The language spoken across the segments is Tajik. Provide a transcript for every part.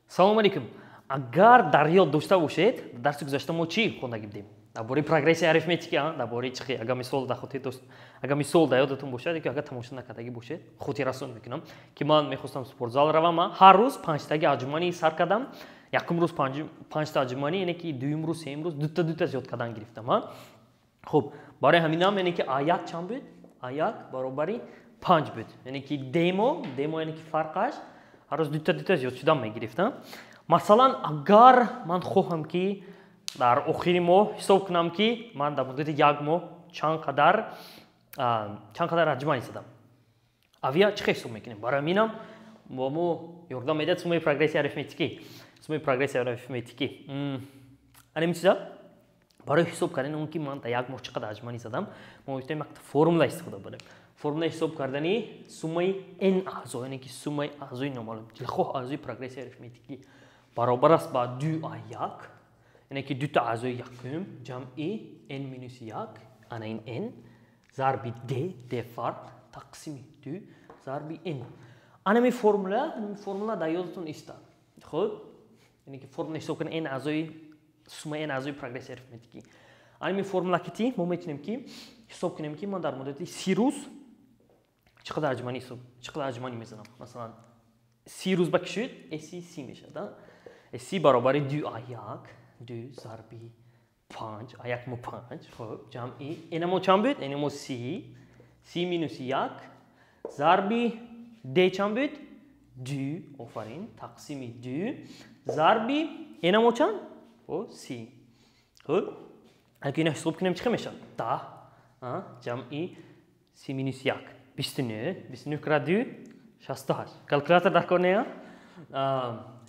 Салом алейкум. Агар дар ёд дошта бошед, дарси гузашта мо чӣ хонда гирдем? Дар бораи прогрессияи арифметика, дар бораи чӣ, агар мисол дар хотир дост, агар мисол дар ёдатон бошад, ки агар тамошо накардагӣ бошед, хотиррасон мекунам, ки ман мехостам спортзал равам, ҳар рӯз 5таги аҷуманӣ сар кардам, якум рӯз 5та аҷуманӣ, яъне ки дуюм рӯз, сеюм рӯз дута зиёд кардан гирифтам. Хуб, барои ҳаминам яъне ки А1 чанд буд? А1 баробари 5 буд. Яъне ки демо яъне ки фарқаш ҳар рӯз дута зиёд шудан мегирифтам. Масалан, агар ман хоҳам ки дар охири моҳ ҳисоб кунам ки ман дар муддати як моҳ чанд қадар аҷуманӣ задам. Авиа чӣ ҳисоб мекунем? Барои ҳаминам бо мо ёрдам медиҳад суммаи прогрессияи арифметикӣ. Ҳамин чиза барои ҳисоб кардани он ки ман дар як моҳ чӣ қадар аҷуманӣ задам, мо метавонем як формула истифода барем. Формула ҳисоб кардани суммаи n аъзо, яъне ки суммаи аъзои номаълум, дилхоҳ аъзои прогрессияи арифметикӣ баробар аст ба 2a1, яъне ки дута аъзои якум ҷамъи n минус 1, ана ин n зарби d фарқ тақсими 2 зарби n. Анами формула дар ёдатон истад. Хуб, яъне ки формула ҳисоб кардани n аъзои суммаи n аъзои прогрессияи арифметикӣ. Анами формула ки мо метавонем ки ҳисоб кунем ки ман дар муддати 30 рӯз чӣ қадар аҷуманӣ мезанам. Масалан 30 рӯз ба кӣ шуд? Эси 30 мешавад. Эси баробари 2a1 2 зарби 5 а1 мо 5. Хуб, ҷамъи энамо чанд буд? Энамо 30 минус 1 зарби d чанд буд? 2 офарин тақсими 2 зарби энамо чанд? 30. Хуб, агар ина ҳисоб кунем чӣ мешавад? 10 ҷамъи 30 минус 1 29 кара 2 68. Калкулятор дар кор неа?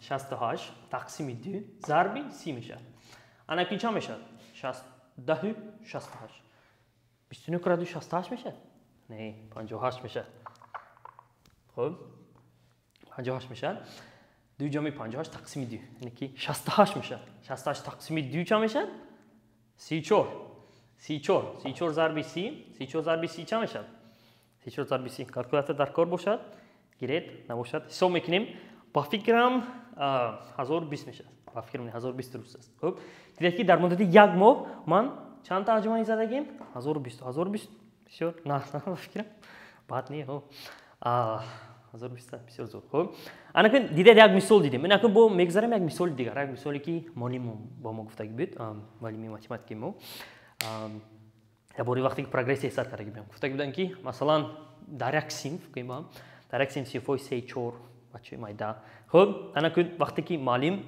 68 тақсими 2 зарби 30 мешавад. Ана ки чанд мешавад? 10 68. 29 кара 2 68 мешавад? Не, 58 мешавад. Хуб, 58 мешавад. 2 ҷамъи 58 тақсими 2, яъне ки 68 мешавад. 68 тақсими 2 чанд мешавад? 34 зарби 30 зарби 30 чанд мешавад? 34 зарби 30. Калкулятор дар кор бошад? Гиред набошад? Ҳисоб мекунем. Ба фикрам 1020 мешавад. Ба фикрам 1020 рӯз аст. Хуб, дидед ки дар муддати як моҳ ман чандта аҷуманӣ задагем? 1020 бисёр ба фикрам бад не. 1020 бисёр зуд. Хуб, ана кун дидед як мисол дидем. Ина кун бо мегзарем як мисоли дигар, як мисоле ки муаллим бо мо гуфтагӣ буд, муаллими математикаи мо. дар бораи вақте ки прогрессия сар кардагӣ будем. Гуфтагӣ буданд ки масалан дар як синф гӯем, дар як синфҳои 3-4 бачаи майда. Хуб, ана кун вақте ки муаллим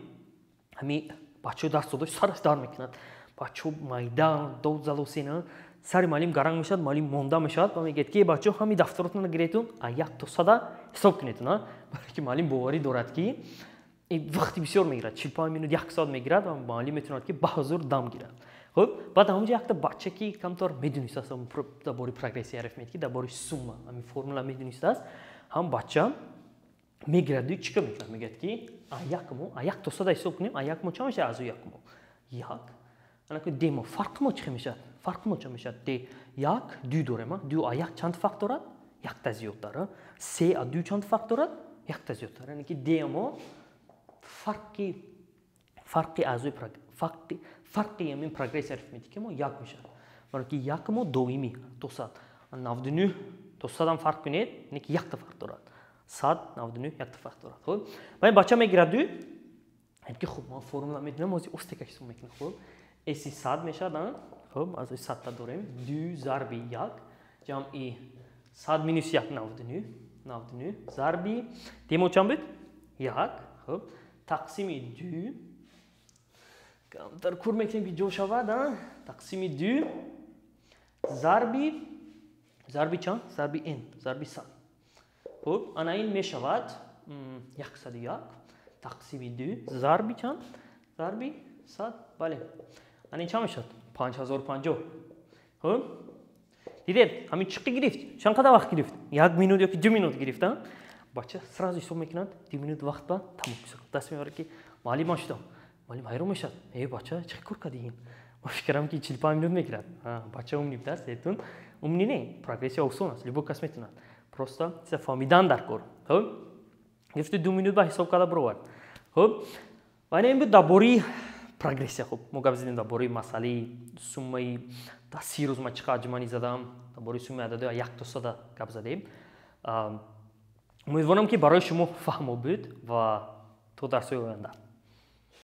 ҳами бачаҳо дарс додаш сараш дар мекунад, бачаҳо майда дод залосена, сари муаллим гаранг мешавад, муаллим монда мешавад ва мегӯяд ки бачаҳо ҳами дафтаротон гиретун А1 то 100 ҳисоб кунетун. Барои ки муаллим боварӣ дорад ки вақти бисёр мегирад, 45 минут 1 соат мегирад ва муаллим метавонад ки ба ҳузур дам гирад. Хуб, баъд ҳамонҷо якта бача ки камтор медонистааст дар бораи прогрессияи арифметикӣ, дар бораи сумма ҳамин формула медонистааст, ҳам бача мегираду чӣ кор мекунад? Мегӯяд ки А1 то 100 ҳисоб кунем, А1 мо чанд мешавад? Аъзои 1 мо 1. ана ки d мо фарқи мо чӣ мешавад? Фарқи мо чанд мешавад? d 1 2 дорем, 2 А1 чанд фарқ дорад? 1 зиёдтар. 3 А2 чанд фарқ дорад? 1 зиёдтар. Яъне ки d мо фарқи аъзои фарқи ҳамин прогрессияи арифметикӣ мо 1 мешавад. Барои ки 1 мо доимӣ то 100. 99 то 100 ам фарқ кунед, яъне ки 1 фарқ дорад. 100 99 1 фарқ дорад. Хуб, ва бача мегираду, яъне ки хуб, ман формула медонам, ози остека ҳисоб мекунам. Хуб, эси 100 мешавад. Хуб, аз 100 та дорем 2 зарби 1 ҷамъи 100 минус 1 99 зарби d мо чанд буд? 1. Хуб, тақсими 2 камтар кур мекунем ки ҷо шавад. Тақсими 2 зарби чанд? Зарби n зарби 100. Хуб, ана ин мешавад 101 тақсими 2 зарби чанд? Зарби 100. Бале, ана ин чанд мешавад? 5050. Хуб, дидед ҳамин чӣ гирифт? Чанд қадар вақт гирифт? 1 минут ёки 2 минут гирифт. Бача сразу ҳисоб мекунад, 2 минут вақт ба тамом мешавад. Даст мебарад ки муаллим шудам. Муаллим ҳайрон мешавад. Бача чӣ кор кардӣ? Мо фикрам ки 45 минут мегирад. Бача умни буд, сетун умни не. Прогрессия осон аст, любой кас метавонад. Просто фаҳмидан дар кор. Хуб, гуфту 2 минут ба ҳисоб карда бировард. خب و این بود درباره پروگرس. خب ما گپ زدیم درباره مسئله سومه 30 روز ما چقدر جمعی زدم، درباره سومه عدد 1% گپ زدیم. امیدوارم که برای شما فهم بود و تا درس آینده.